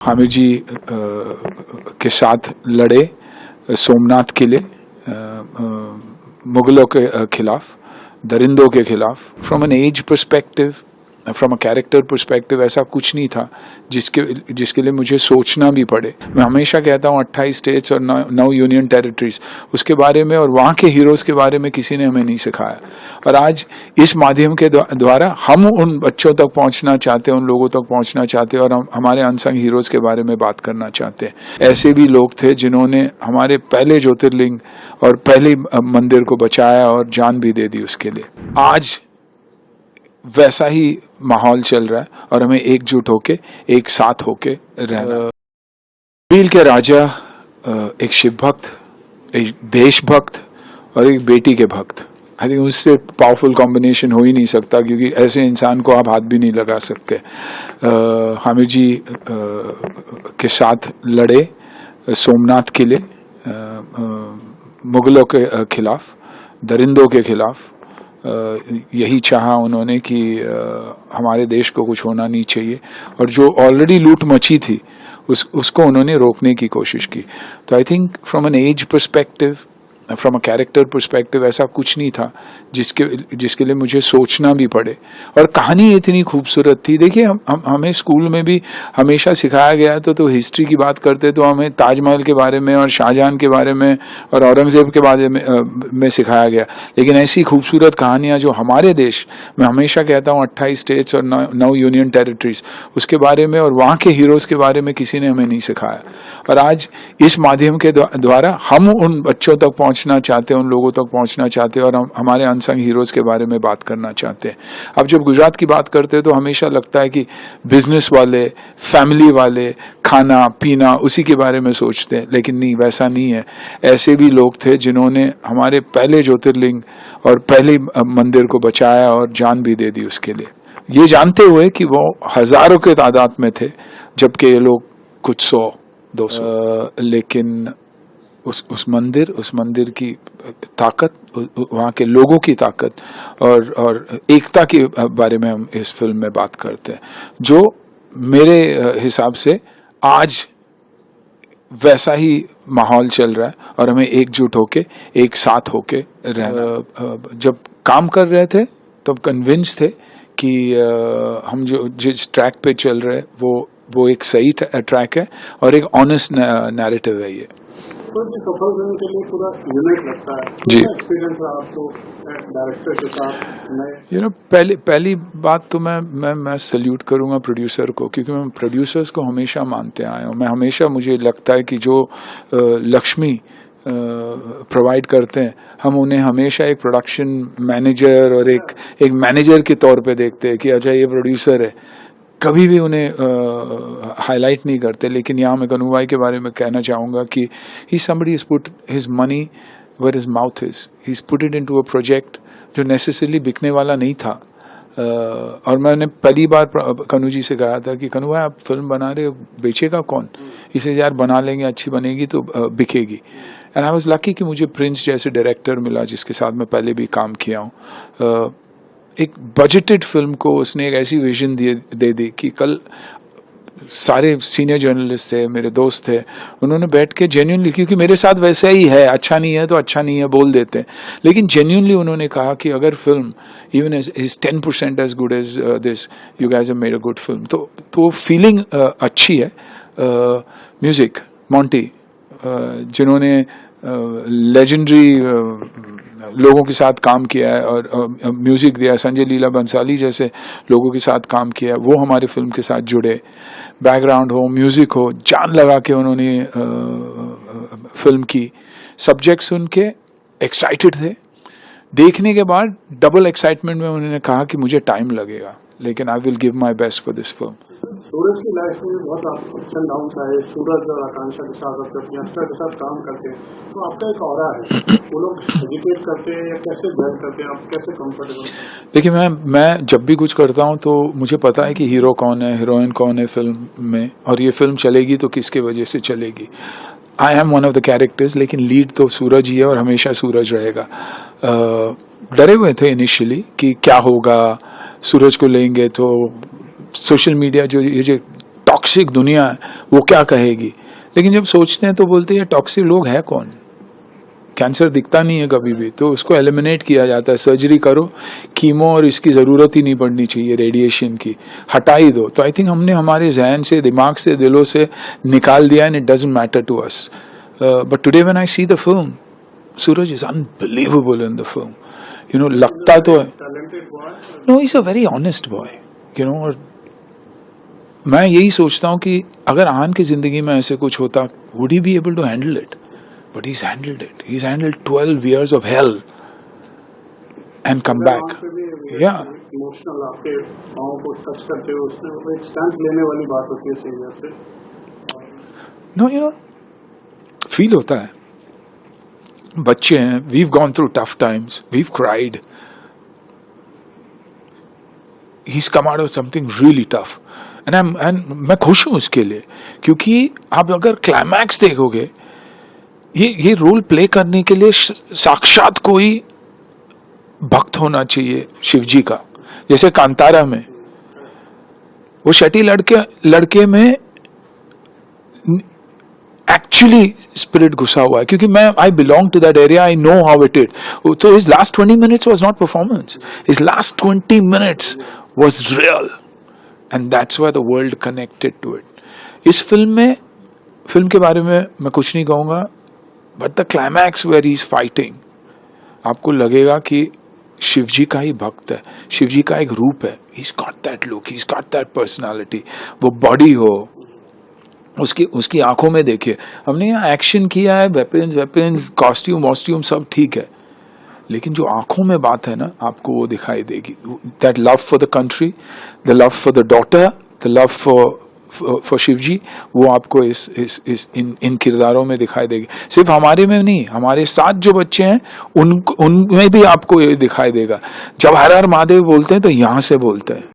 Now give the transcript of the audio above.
हामिद जी के साथ लड़े सोमनाथ के लिए, मुगलों के खिलाफ, दरिंदों के खिलाफ। From an age perspective, from a character perspective ऐसा कुछ नहीं था जिसके लिए मुझे सोचना भी पड़े। मैं हमेशा कहता हूँ 28 स्टेट्स और 9 यूनियन टेरिटरीज, उसके बारे में और वहाँ के हीरोज़ के बारे में किसी ने हमें नहीं सिखाया। और आज इस माध्यम के द्वारा हम उन बच्चों तक पहुँचना चाहते हैं, उन लोगों तक पहुँचना चाहते हैं और हम हमारे अनसंग हीरोज़ के बारे में बात करना चाहते हैं। ऐसे भी लोग थे जिन्होंने हमारे पहले ज्योतिर्लिंग और पहले मंदिर को बचाया और जान भी दे दी उसके लिए। आज वैसा ही माहौल चल रहा है और हमें एकजुट होके, एक साथ होके रहना। बील के राजा एक शिव भक्त, एक देशभक्त और एक बेटी के भक्त। आई थिंक उससे पावरफुल कॉम्बिनेशन हो ही नहीं सकता, क्योंकि ऐसे इंसान को आप हाथ भी नहीं लगा सकते। हामिद जी के साथ लड़े सोमनाथ के लिए, मुगलों के खिलाफ, दरिंदों के खिलाफ। यही चाहा उन्होंने कि हमारे देश को कुछ होना नहीं चाहिए, और जो ऑलरेडी लूट मची थी उसको उन्होंने रोकने की कोशिश की। तो I think from an age perspective, from a character perspective ऐसा कुछ नहीं था जिसके लिए मुझे सोचना भी पड़े। और कहानी इतनी खूबसूरत थी। देखिए, हमें स्कूल में भी हमेशा सिखाया गया तो हिस्ट्री की बात करते तो हमें ताजमहल के बारे में और शाहजहां के बारे में और औरंगजेब के बारे में सिखाया गया। लेकिन ऐसी खूबसूरत कहानियाँ जो हमारे देश में, हमेशा कहता हूँ 28 स्टेट्स और 9 यूनियन टेरिटरीज, उसके बारे में और वहाँ के हीरोज़ के बारे में किसी ने हमें नहीं सिखाया। और आज इस माध्यम के द्वारा हम उन बच्चों तक पहुँचना चाहते हैं, उन लोगों तक पहुँचना चाहते हैं और हम हमारे अनसंग हीरोज़ के बारे में बात करना चाहते हैं। अब जब गुजरात की बात करते हैं तो हमेशा लगता है कि बिजनेस वाले, फैमिली वाले, खाना पीना उसी के बारे में सोचते हैं, लेकिन नहीं, वैसा नहीं है। ऐसे भी लोग थे जिन्होंने हमारे पहले ज्योतिर्लिंग और पहले मंदिर को बचाया और जान भी दे दी उसके लिए, ये जानते हुए कि वो हजारों के तादाद में थे, जबकि ये लोग कुछ 100-200। लेकिन उस मंदिर की ताकत, वहाँ के लोगों की ताकत और एकता के बारे में हम इस फिल्म में बात करते हैं, जो मेरे हिसाब से आज वैसा ही माहौल चल रहा है और हमें एकजुट होके, एक साथ होके रहना। जब काम कर रहे थे तब कन्विंस थे कि हम जो जिस ट्रैक पे चल रहे हैं वो एक सही ट्रैक है और एक ऑनेस्ट नैरेटिव है ये। तो सफल फिल्म के लिए पूरा यूनिट लगता है जी। एक्सपीरियंस रहा आपको डायरेक्टर के साथ? पहली बात तो मैं सल्यूट करूंगा प्रोड्यूसर को, क्योंकि मैं प्रोड्यूसर्स को हमेशा मानते आया हूँ। मैं हमेशा, मुझे लगता है कि जो लक्ष्मी प्रोवाइड करते हैं, हम उन्हें हमेशा एक प्रोडक्शन मैनेजर और एक मैनेजर के तौर पे देखते हैं कि अच्छा ये प्रोड्यूसर है, कभी भी उन्हें हाईलाइट नहीं करते। लेकिन यहाँ मैं कन्हू भाई के बारे में कहना चाहूँगा कि he somebody has put his money where his mouth is, he is put it into a project जो नेसेसरली बिकने वाला नहीं था। और मैंने पहली बार कन्हू जी से कहा था कि कन्हू भाई आप फिल्म बना रहे हो, बेचेगा कौन? इसे यार बना लेंगे, अच्छी बनेगी तो बिकेगी। एंड आई वाज लकी कि मुझे प्रिंस जैसे डायरेक्टर मिला जिसके साथ मैं पहले भी काम किया हूँ। एक बजटेड फिल्म को उसने एक ऐसी विजन दे दी कि कल सारे सीनियर जर्नलिस्ट थे, मेरे दोस्त थे, उन्होंने बैठ के जेन्युइनली, क्योंकि मेरे साथ वैसा ही है, अच्छा नहीं है तो अच्छा नहीं है बोल देते हैं, लेकिन जेन्युइनली उन्होंने कहा कि अगर film even is 10% as good as this, you guys have made a good film. तो फीलिंग अच्छी है। म्यूजिक मॉन्टी, जिन्होंने लेजेंडरी लोगों के साथ काम किया है और म्यूजिक दिया, संजय लीला बंसाली जैसे लोगों के साथ काम किया है, वो हमारे फिल्म के साथ जुड़े। बैकग्राउंड हो, म्यूजिक हो, जान लगा के उन्होंने फिल्म की। सब्जेक्ट सुन के एक्साइटेड थे, देखने के बाद डबल एक्साइटमेंट में उन्होंने कहा कि मुझे टाइम लगेगा, लेकिन I will give my best for this film. Suraj की लाइफ में बहुत अप्स एंड डाउन्स आए, सूरज और आकांक्षा के साथ और यंगस्टर के साथ काम करके, तो आपका एक ऑरा है, वो लोग हेजिटेट करते हैं या कैसे बेयर करते हैं, आप कैसे कंफर्टेबल? देखिए, मैं जब भी कुछ करता हूँ तो मुझे पता है कि हीरो कौन है, हीरोइन कौन है फिल्म में, और ये फिल्म चलेगी तो किसके वजह से चलेगी। I am one of the characters, लेकिन लीड तो सूरज ही है और हमेशा सूरज रहेगा। डरे हुए थे इनिशियली कि क्या होगा, सूरज को लेंगे तो सोशल मीडिया जो ये टॉक्सिक दुनिया है, वो क्या कहेगी। लेकिन जब सोचते हैं तो बोलते हैं टॉक्सिक लोग है कौन, कैंसर दिखता नहीं है कभी भी, तो उसको एलिमिनेट किया जाता है, सर्जरी करो, कीमो और इसकी ज़रूरत ही नहीं पड़नी चाहिए, रेडिएशन की हटा ही दो। तो आई थिंक हमने हमारे जहन से, दिमाग से, दिलों से निकाल दिया, and it doesn't matter to us. But today when I see the film, Suraj is unbelievable in the film, you know, लगता तो है, talented boy, no he is a very honest boy, you know. और मैं यही सोचता हूँ कि अगर आन की जिंदगी में ऐसे कुछ होता, would he be able to handle it? But he's handled it. He's handled 12 years of hell and come back. Yeah. Emotional आपके पाँव को टच करते हुए उसमें वो एक स्टैंड लेने वाली बात होती है सीनियर से। No, you know, feel होता है। बच्चे हैं, we've gone through tough times, we've cried. He's come out of something really tough. And मैं खुश हूँ उसके लिए, क्योंकि आप अगर क्लाइमैक्स देखोगे, ये रोल प्ले करने के लिए साक्षात कोई भक्त होना चाहिए शिव जी का। जैसे कांतारा में वो शेट्टी लड़के में एक्चुअली स्पिरिट घुसा हुआ है, क्योंकि I belong to that area, I know how it is. तो his last 20 minutes was not performance, his last 20 minutes was real, and that's why the world connected to it. इस film के बारे में मैं कुछ नहीं कहूंगा, but the climax where he is fighting, आपको लगेगा कि शिव जी का ही भक्त है, शिव जी का एक रूप है। He's got that look, he's got that personality। वो बॉडी हो, उसकी आंखों में देखिए, हमने यहाँ एक्शन किया है, वेपन्स, कॉस्ट्यूम सब ठीक है, लेकिन जो आंखों में बात है ना, आपको वो दिखाई देगी। That love for the country, the love for the daughter, the love for Shiv ji, वो आपको इन किरदारों में दिखाई देगी। सिर्फ हमारे में नहीं, हमारे साथ जो बच्चे हैं उनमें भी आपको ये दिखाई देगा। जब हर हर महादेव बोलते हैं तो यहाँ से बोलते हैं।